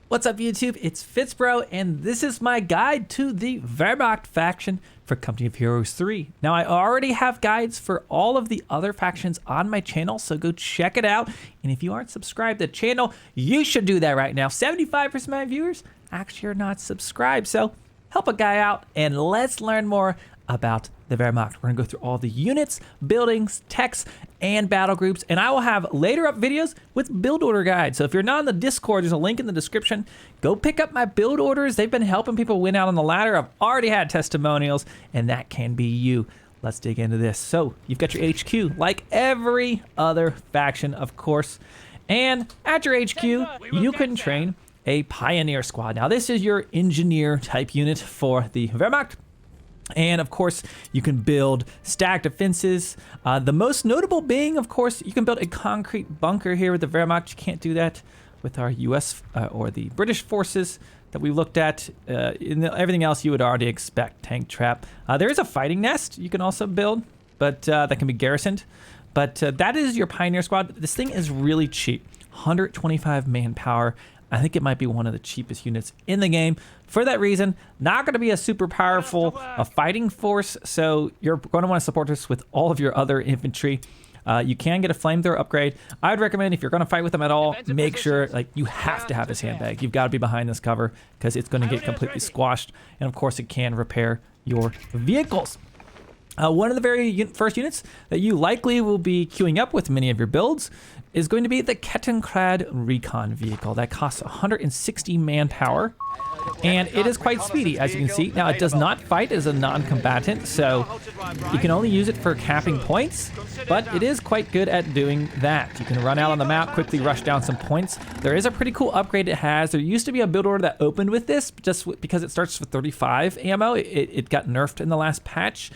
What's up YouTube? It's FitzBro and this is my guide to the Wehrmacht faction for Company of Heroes 3. Now I already have guides for all of the other factions on my channel, so go check it out. And if you aren't subscribed to the channel, you should do that right now. 75% of my viewers actually are not subscribed, so help a guy out and let's learn more about the Wehrmacht. We're gonna go through all the units, buildings, techs, and battle groups, and I will have later up videos with build order guides. So if you're not in the Discord, there's a link in the description. Go pick up my build orders. They've been helping people win out on the ladder. I've already had testimonials, and that can be you. Let's dig into this. So you've got your HQ, like every other faction, of course. And at your HQ, you can train a Pioneer Squad. Now this is your engineer type unit for the Wehrmacht. And of course, you can build stacked defenses. The most notable being, of course, you can build a concrete bunker here with the Wehrmacht. You can't do that with our US or the British forces that we looked at. Everything else you would already expect. Tank trap. There is a fighting nest you can also build, but that can be garrisoned. But that is your Pioneer Squad. This thing is really cheap. 125 manpower. I think it might be one of the cheapest units in the game. For that reason, not going to be a super powerful fighting force, so you're going to want to support this with all of your other infantry. You can get a flamethrower upgrade. I would recommend if you're going to fight with them at all, make sure you have to have this handbag. You've got to be behind this cover because it's going to get completely squashed, and of course it can repair your vehicles. One of the very first units that you likely will be queuing up with many of your builds is going to be the Kettenkrad Recon vehicle. That costs 160 manpower, and it is quite speedy, as you can see. Now, it does not fight as a non-combatant, so you can only use it for capping points, but it is quite good at doing that. You can run out on the map, quickly rush down some points. There is a pretty cool upgrade it has. There used to be a build order that opened with this, just because it starts with 35 ammo. It got nerfed in the last patch.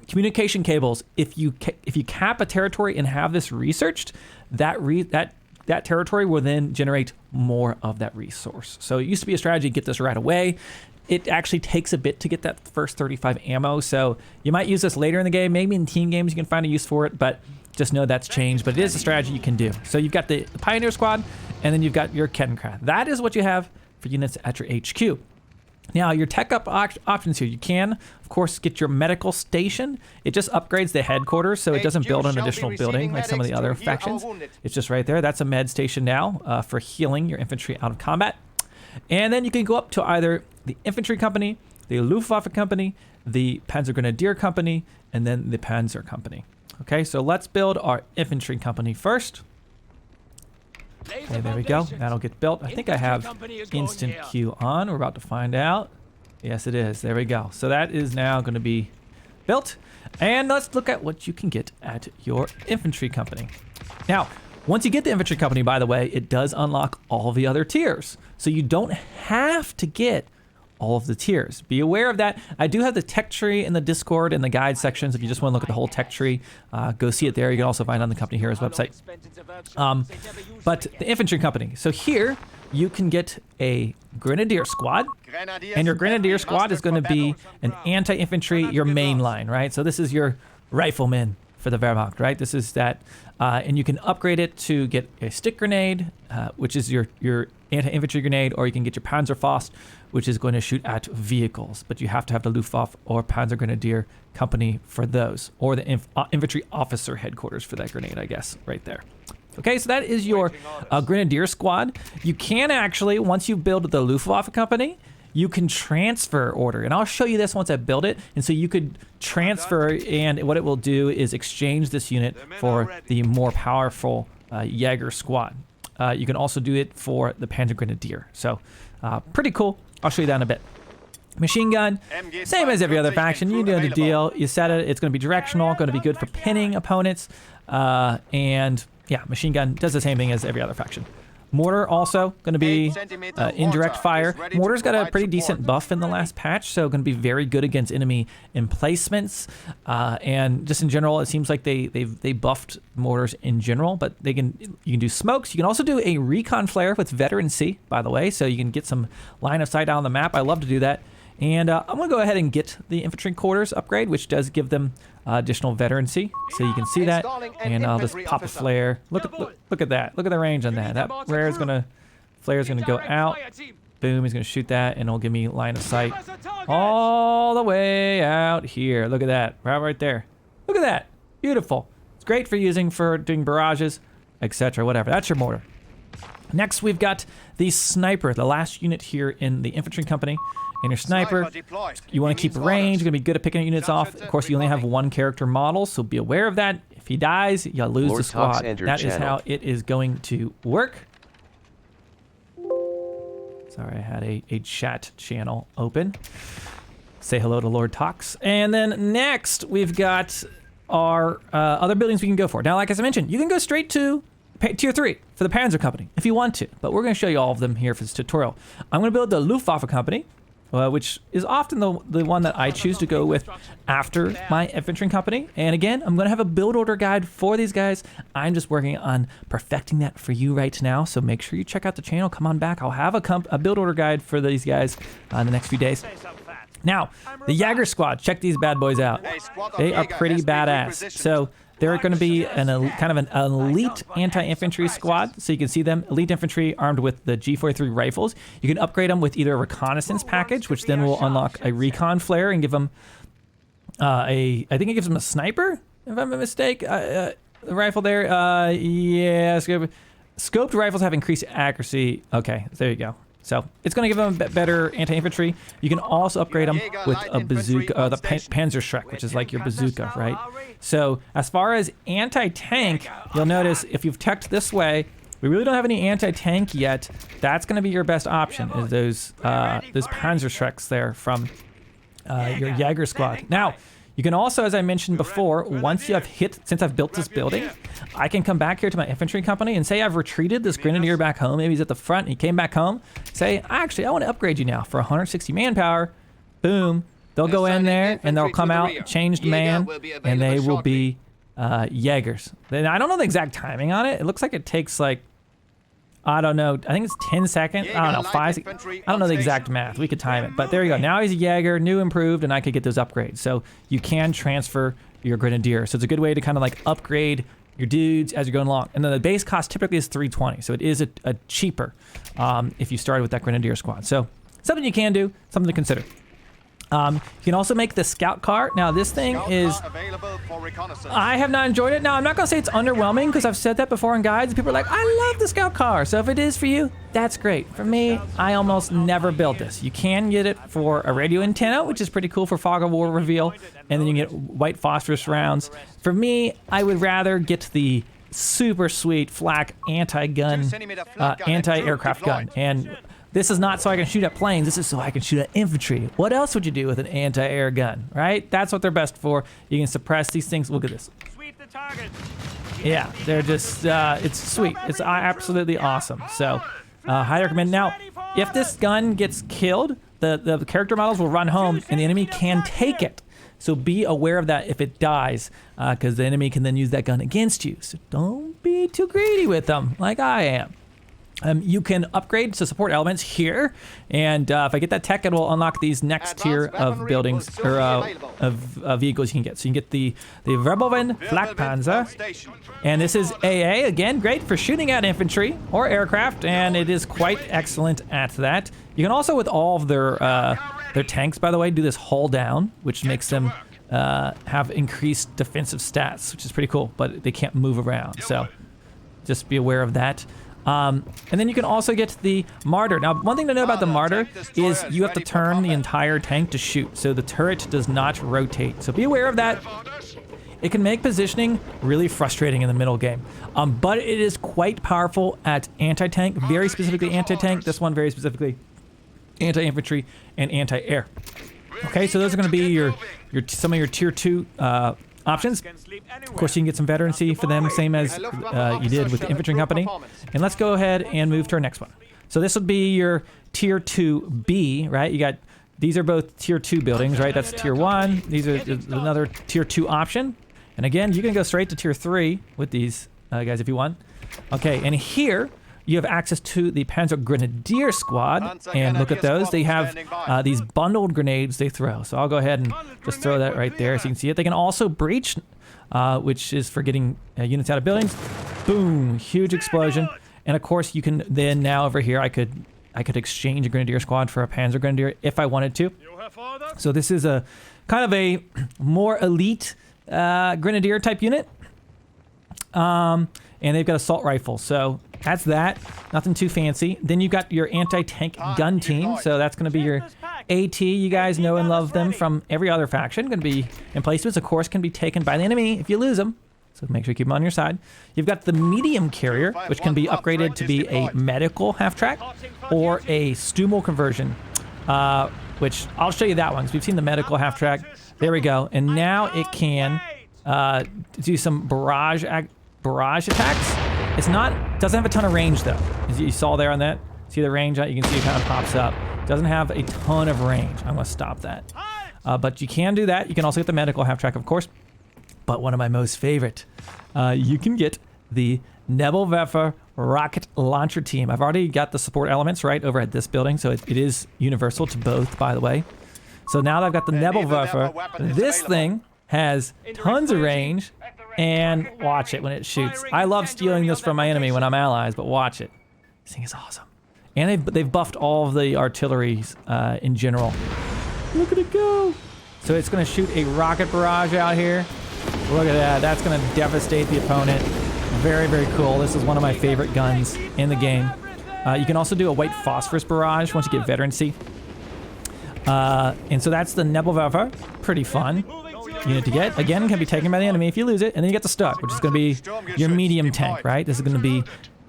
Communication cables. If you cap a territory and have this researched, that territory will then generate more of that resource. So it used to be a strategy to get this right away. It actually takes a bit to get that first 35 ammo, so you might use this later in the game. Maybe in team games you can find a use for it, but just know that's changed. But it is a strategy you can do. So you've got the Pioneer Squad, and then you've got your Kettenkrad. That is what you have for units at your HQ. Now, your tech up options here. You can, of course, get your medical station. It just upgrades the headquarters, so it doesn't build an additional building like some of the other factions. It's just right there. That's a med station now for healing your infantry out of combat. And then you can go up to either the infantry company, the Luftwaffe company, the Panzer Grenadier company, and then the Panzer company. Okay, so let's build our infantry company first. Okay, there we go. That'll get built. I think I have instant queue on. We're about to find out. Yes, it is. There we go. So that is now going to be built. And let's look at what you can get at your infantry company. Now, once you get the infantry company, by the way, it does unlock all the other tiers. So you don't have to get all of the tiers. Be aware of that. I do have the tech tree in the Discord and the guide sections. If you just want to look at the whole tech tree, go see it there. You can also find it on the Company Heroes website. But the infantry company. So here you can get a Grenadier Squad, and your Grenadier Squad is going to be an anti-infantry, your main line, right? So this is your riflemen for the Wehrmacht, right? This is that, and you can upgrade it to get a stick grenade, which is your anti-infantry grenade, or you can get your Panzerfaust, which is going to shoot at vehicles. But you have to have the Luftwaffe or Panzer Grenadier company for those, or the infantry officer headquarters for that grenade, I guess, right there. Okay, so that is your Grenadier Squad. You can actually, once you build the Luftwaffe company, you can transfer order, and I'll show you this once I build it. And so you could transfer, and what it will do is exchange this unit for the more powerful Jaeger Squad. You can also do it for the Panzer Grenadier. So pretty cool. I'll show you that in a bit. Machine gun, same as every other faction. You know the deal. You set it. It's going to be directional, going to be good for pinning opponents. And yeah, machine gun does the same thing as every other faction. Mortar also going to be indirect fire. Mortar's got a pretty decent buff in the last patch, so going to be very good against enemy emplacements. And just in general, it seems like they buffed mortars in general, but you can do smokes. You can also do a recon flare with veterancy, by the way, so you can get some line of sight out on the map. I love to do that. And I'm going to go ahead and get the infantry quarters upgrade, which does give them additional veterancy. So you can see that. And I'll just pop a flare. Look at that. Look at the range on that. That flare is going to Flare's gonna go out. Boom, he's gonna shoot that, and it'll give me line of sight all the way out here. Look at that, right there. Look at that, beautiful. It's great for doing barrages, etc. Whatever. That's your mortar. Next, we've got the sniper, the last unit here in the infantry company. And your sniper, you want to keep range. You're gonna be good at picking units off. Of course, you only have one character model, so be aware of that. If he dies, you'll lose the squad. That is how it is going to work. Sorry, I had a chat channel open. Say hello to Lord Talks. And then next, we've got our other buildings we can go for. Now, like as I mentioned, you can go straight to Tier 3 for the Panzer Company if you want to, but we're going to show you all of them here for this tutorial. I'm going to build the Luftwaffe Company, which is often the one that I choose to go with after my infantry company. And again, I'm going to have a build order guide for these guys. I'm just working on perfecting that for you right now, so make sure you check out the channel. Come on back. I'll have a build order guide for these guys in the next few days. Now, the Jaeger squad, check these bad boys out. They are pretty badass. So they're going to be kind of an elite anti-infantry squad. So you can see them, elite infantry armed with the G43 rifles. You can upgrade them with either a reconnaissance package, which then will unlock a recon flare and give them I think it gives them a sniper, if I'm a mistake. The rifle there, yeah, scoped rifles have increased accuracy. Okay, there you go. So it's going to give them better anti-infantry. You can also upgrade them with a bazooka, the Panzerschreck, which is like your bazooka, right? So as far as anti-tank, you'll notice if you've teched this way, we really don't have any anti-tank yet. That's going to be your best option, is those Panzerschrecks there from your Jaeger squad. Now, you can also, as I mentioned before, once you have since I've built this building, I can come back here to my infantry company and say I've retreated this grenadier back home. Maybe he's at the front and he came back home. Say, actually, I want to upgrade you now for 160 manpower. Boom. They'll go in there and they'll come out, changed man, and they will be Jaegers. Then I don't know the exact timing on it. It looks like it takes like, I don't know, I think it's 10 seconds. I don't know, 5. I don't know the exact math. We could time it. But there you go. Now he's a Jaeger, new, improved, and I could get those upgrades. So you can transfer your Grenadier. So it's a good way to kind of like upgrade your dudes as you're going along. And then the base cost typically is 320. So it is a cheaper if you started with that Grenadier squad. So something you can do, something to consider. You can also make the scout car. Now this thing is, I have not enjoyed it. Now I'm not gonna say it's underwhelming, because I've said that before in guides. People are like, I love the scout car. So if it is for you, that's great. For me, I almost never built this. You can get it for a radio antenna, which is pretty cool for fog of war reveal, and then you get white phosphorus rounds. For me, I would rather get the super sweet flak anti-gun, anti-aircraft gun. And this is not so I can shoot at planes. This is so I can shoot at infantry. What else would you do with an anti-air gun, right? That's what they're best for. You can suppress these things. Look at this. Sweep the target. Yeah, they're just, it's sweet. It's absolutely awesome. So, highly recommend. Now, if this gun gets killed, the character models will run home and the enemy can take it. So be aware of that if it dies, because the enemy can then use that gun against you. So don't be too greedy with them, like I am. You can upgrade to support elements here, and if I get that tech, it will unlock these next tier of buildings, or of vehicles you can get. So you can get the Verboven Flakpanzer, and this is AA, again, great for shooting at infantry or aircraft, and it is quite excellent at that. You can also, with all of their tanks, by the way, do this hull down, which makes them have increased defensive stats, which is pretty cool, but they can't move around, so just be aware of that. And then you can also get the Martyr. Now, one thing to know about the Martyr is you have to turn the entire tank to shoot, so the turret does not rotate. So be aware of that. It can make positioning really frustrating in the middle game, but it is quite powerful at anti-tank, very specifically anti-tank. This one very specifically anti-infantry and anti-air. Okay, so those are going to be some of your tier 2 options. Of course, you can get some veterancy for them, same as you did with the infantry company. And let's go ahead and move to our next one. So this would be your tier 2B, right? You got, these are both tier 2 buildings, right? That's tier 1. These are another tier 2 option. And again, you can go straight to tier 3 with these guys if you want. Okay, and here you have access to the Panzer Grenadier squad, and look at those. They have these bundled grenades they throw. So I'll go ahead and just throw that right there so you can see it. They can also breach, which is for getting units out of buildings. Boom, huge explosion. And of course, you can then now over here, I could exchange a Grenadier squad for a Panzer Grenadier if I wanted to. So this is a kind of a more elite Grenadier type unit. And they've got assault rifles. So that's that. Nothing too fancy. Then you've got your anti-tank gun team. So that's going to be your AT. You guys know and love them from every other faction. Going to be emplacements, of course, can be taken by the enemy if you lose them. So make sure you keep them on your side. You've got the medium carrier, which can be upgraded to be a medical half-track or a Stummel conversion, which I'll show you that one because we've seen the medical half-track. There we go. And now it can do some barrage attacks. Doesn't have a ton of range though. As you saw there on that, see the range? You can see it kind of pops up. Doesn't have a ton of range. I'm gonna stop that. But you can do that. You can also get the medical half-track, of course. But one of my most favorite, you can get the Nebelwerfer rocket launcher team. I've already got the support elements right over at this building, so it is universal to both, by the way. So now that I've got the Nebelwerfer, this thing has tons of range, and watch it when it shoots. I love stealing this from my enemy when I'm allies, but watch it. This thing is awesome. And they've buffed all of the artilleries in general. Look at it go. So it's going to shoot a rocket barrage out here. Look at that. That's going to devastate the opponent. Very, very cool. This is one of my favorite guns in the game. You can also do a white phosphorus barrage once you get veterancy. And so that's the Nebelwerfer. Pretty fun unit to get. Again, can be taken by the enemy if you lose it. And then you get the Stuck, which is going to be your medium tank, right? This is going to be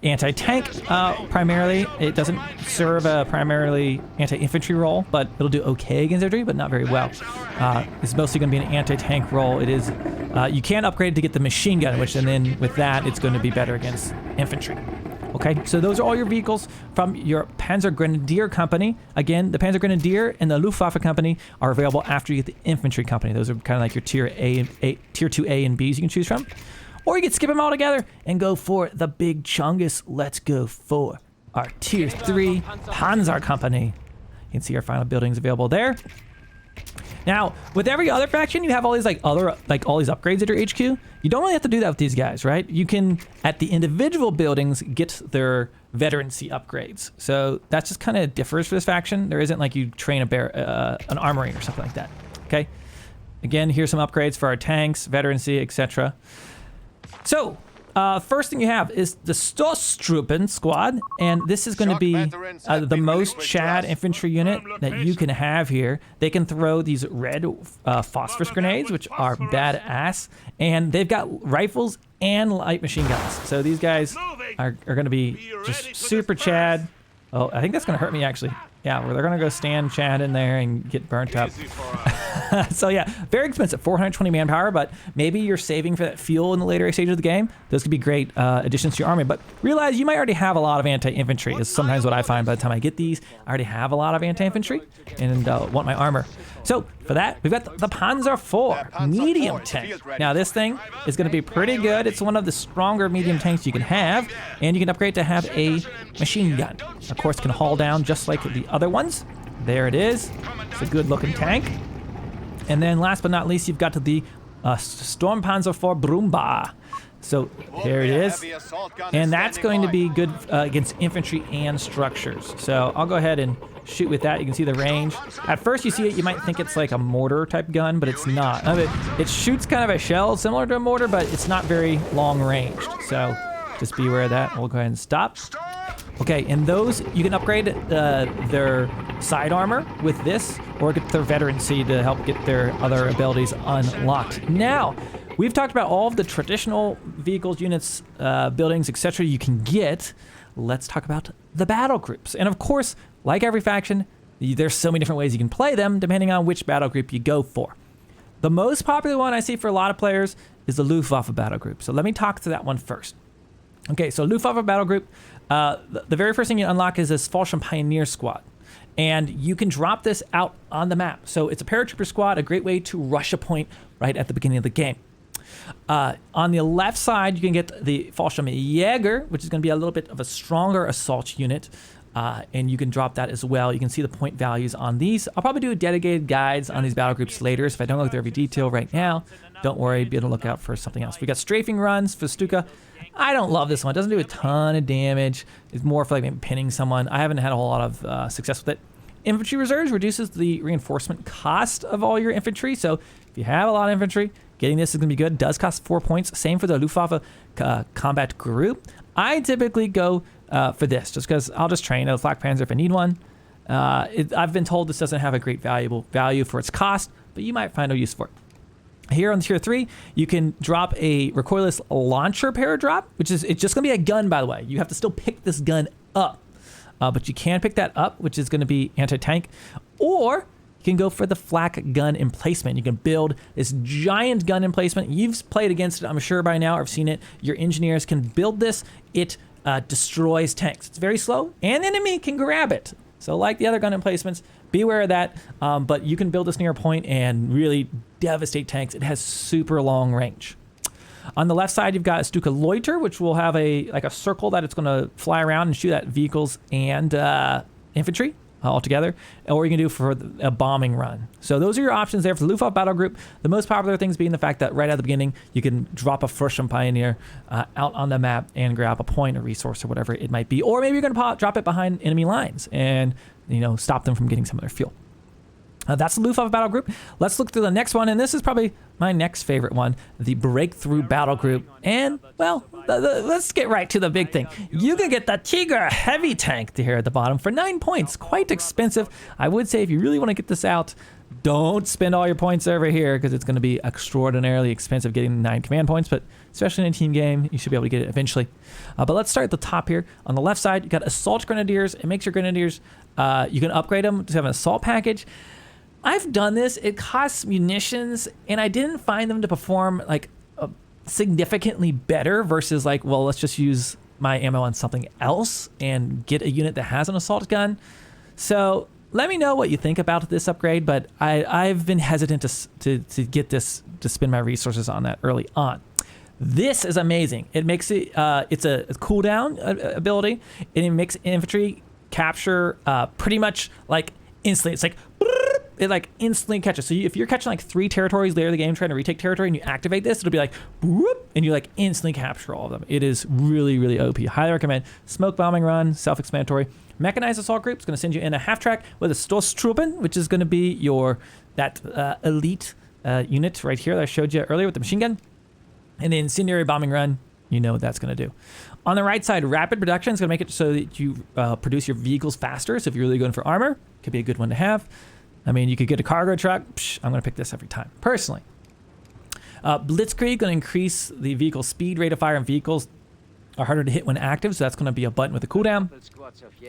anti-tank primarily. It doesn't serve a primarily anti-infantry role, but it'll do okay against infantry, but not very well. It's mostly going to be an anti-tank role. It is. You can upgrade to get the machine gun, which, and then with that, it's going to be better against infantry. Okay, so those are all your vehicles from your Panzer Grenadier company. Again, the Panzer Grenadier and the Luftwaffe company are available after you get the infantry company. Those are kind of like your tier 2A and Bs you can choose from. Or you can skip them all together and go for the big chungus. Let's go for our tier 3 Panzer company. You can see our final buildings available there. Now, with every other faction, you have all these all these upgrades at your HQ. You don't really have to do that with these guys, right? You can, at the individual buildings, get their veterancy upgrades. So that just kind of differs for this faction. There isn't like you train an armory or something like that. Okay. Again, here's some upgrades for our tanks, veterancy, etc. So, first thing you have is the Stoßtruppen squad, and this is going to be the most Chad infantry unit that you can have here. They can throw these red phosphorus grenades, which are badass, and they've got rifles and light machine guns. So these guys are going to be just super Chad. Oh, I think that's going to hurt me, actually. Yeah, well, they're going to go stand Chad in there and get burnt up. So yeah, very expensive, 420 manpower, but maybe you're saving for that fuel in the later stage of the game. Those could be great additions to your army, but realize you might already have a lot of anti-infantry is sometimes what I find by the time I get these. I already have a lot of anti-infantry and want my armor. So for that, we've got the Panzer IV medium tank. Now this thing is going to be pretty good. It's one of the stronger medium tanks you can have, and you can upgrade to have a machine gun. Of course, it can haul down just like the other ones. There it is. It's a good looking tank. And then last but not least, you've got the Sturmpanzer IV Brummbauer. So here it is. And that's going to be good against infantry and structures. So I'll go ahead and shoot with that. You can see the range. At first you see it, you might think it's like a mortar type gun, but it's not. It shoots kind of a shell similar to a mortar, but it's not very long ranged. So just be aware of that. We'll go ahead and stop. Okay, and those, you can upgrade their side armor with this, or get their veterancy to help get their other abilities unlocked. Now, we've talked about all of the traditional vehicles, units, buildings, etc. you can get. Let's talk about the battle groups. And of course, like every faction, there's so many different ways you can play them, depending on which battle group you go for. The most popular one I see for a lot of players is the Luftwaffe battle group. So let me talk to that one first. Okay, so Luftwaffe battle group, the very first thing you unlock is this Fallschirm Pioneer squad. And you can drop this out on the map. So it's a paratrooper squad, a great way to rush a point right at the beginning of the game. On the left side, you can get the Fallschirm Jäger, which is going to be a little bit of a stronger assault unit. and you can drop that as well. You can see the point values on these. I'll probably do dedicated guides on these battle groups later, so if I don't look through every detail right now, don't worry, be on the lookout for something else. We got strafing runs for Stuka. I don't love this one. It doesn't do a ton of damage. It's more for like maybe pinning someone. I haven't had a whole lot of success with it. Infantry reserves reduces the reinforcement cost of all your infantry. So if you have a lot of infantry, getting this is going to be good. It does cost 4 points. Same for the Luftwaffe combat group. I typically go for this just because I'll just train a Flak Panzer if I need one. I've been told this doesn't have a great value for its cost, but you might find a use for it. Here on tier 3, you can drop a recoilless launcher paradrop, which is it's just going to be a gun, by the way. You have to still pick this gun up, but you can pick that up, which is going to be anti-tank, or you can go for the flak gun emplacement. You can build this giant gun emplacement. You've played against it, I'm sure by now, or have seen it. Your engineers can build this. It destroys tanks. It's very slow, and the enemy can grab it. So like the other gun emplacements, be aware of that, but you can build this near a point and really devastate tanks. It has super long range. On the left side, you've got a Stuka Loiter, which will have a circle that it's going to fly around and shoot at vehicles and infantry all together, or you can do for a bombing run. So those are your options there for the Luftwaffe battle group. The most popular things being the fact that right at the beginning, you can drop a Fürsten Pioneer out on the map and grab a point, a resource, or whatever it might be. Or maybe you're going to drop it behind enemy lines and stop them from getting some of their fuel. That's the Luftwaffe battle group. Let's look through the next one, and this is probably my next favorite one, the Breakthrough battle group. And, well, let's get right to the big thing. You can get the Tiger heavy tank here at the bottom for 9 points. Quite expensive. I would say if you really want to get this out, don't spend all your points over here because it's going to be extraordinarily expensive getting 9 command points, but especially in a team game, you should be able to get it eventually. But let's start at the top here. On the left side, you got Assault Grenadiers. It makes your Grenadiers, you can upgrade them to have an assault package. I've done this. It costs munitions, and I didn't find them to perform like significantly better versus like, well, let's just use my ammo on something else and get a unit that has an assault gun. So let me know what you think about this upgrade, but I've been hesitant to get this, to spend my resources on that early on. This is amazing. It makes it, it's a cooldown ability, and it makes infantry capture pretty much like instantly. It's like, it like instantly catches. So if you're catching like 3 territories later in the game trying to retake territory and you activate this, it'll be like, whoop, and you like instantly capture all of them. It is really, really OP. Highly recommend. Smoke bombing run, self-explanatory. Mechanized assault group is going to send you in a half track with a Stoßtruppen, which is going to be that elite unit right here that I showed you earlier with the machine gun. And the incendiary bombing run, you know what that's going to do. On the right side, rapid production is going to make it so that you produce your vehicles faster. So if you're really going for armor, could be a good one to have. I mean, you could get a cargo truck. I'm going to pick this every time, personally. Blitzkrieg going to increase the vehicle speed. Rate of fire on vehicles are harder to hit when active, so that's going to be a button with a cooldown.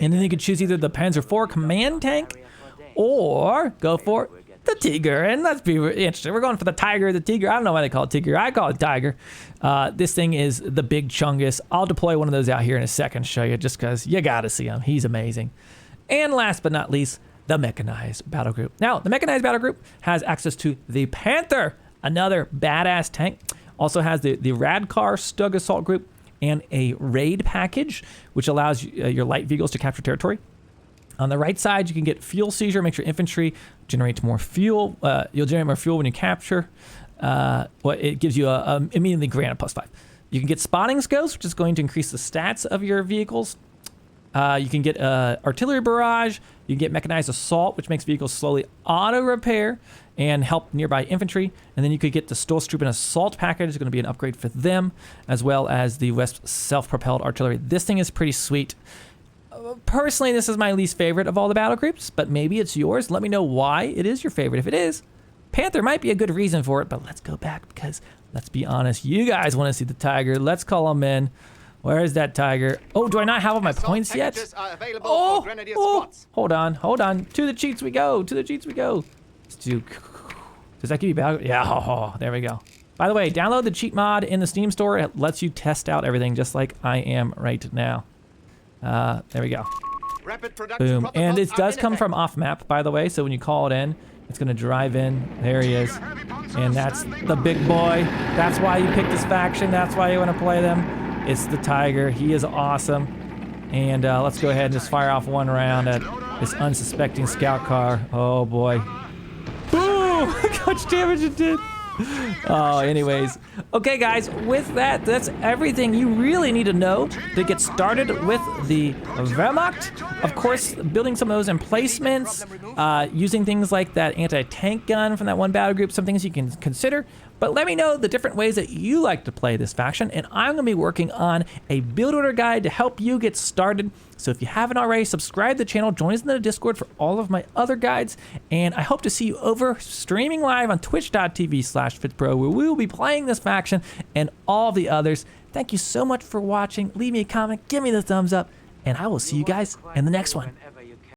And then you can choose either the Panzer IV command tank or go for the Tiger. And let's be interesting. We're going for the Tiger, the Tiger. I don't know why they call it Tiger. I call it Tiger. This thing is the big chungus. I'll deploy one of those out here in a second to show you just because you got to see him. He's amazing. And last but not least, the Mechanized battle group. Now, the Mechanized battle group has access to the Panther, another badass tank. Also has the Radkar Stug assault group and a raid package, which allows your light vehicles to capture territory. On the right side, you can get fuel seizure, makes your infantry generate more fuel. You'll generate more fuel when you capture. It gives you immediately grant a +5. You can get spotting scopes, which is going to increase the stats of your vehicles. You can get artillery barrage. You can get mechanized assault, which makes vehicles slowly auto repair and help nearby infantry. And then you could get the Stoßtruppen assault package. It's going to be an upgrade for them, as well as the West self-propelled artillery. This thing is pretty sweet. Personally, this is my least favorite of all the battle groups, but maybe it's yours. Let me know why it is your favorite. If it is, Panther might be a good reason for it, but let's go back because, let's be honest, you guys want to see the Tiger. Let's call him in. Where is that Tiger? Oh, do I not have all my points yet? Oh, hold on. To the cheats we go. Does that give you battle? Yeah, there we go. By the way, download the cheat mod in the Steam store. It lets you test out everything just like I am right now. There we go. Boom. And it does come from off map, by the way. So when you call it in, it's going to drive in. There he is. And that's the big boy. That's why you picked this faction. That's why you want to play them. It's the Tiger. He is awesome. And let's go ahead and just fire off one round at this unsuspecting scout car. Oh boy. Boom! Look how much damage it did. Oh, anyways. Okay, guys, with that, that's everything you really need to know to get started with the Wehrmacht. Of course, building some of those emplacements, using things like that anti-tank gun from that one battle group, some things you can consider. But let me know the different ways that you like to play this faction, and I'm going to be working on a build order guide to help you get started. So if you haven't already, subscribe to the channel, join us in the Discord for all of my other guides, and I hope to see you over streaming live on twitch.tv/FitzBro, where we will be playing this faction and all the others. Thank you so much for watching. Leave me a comment, give me the thumbs up, and I will see you guys in the next one.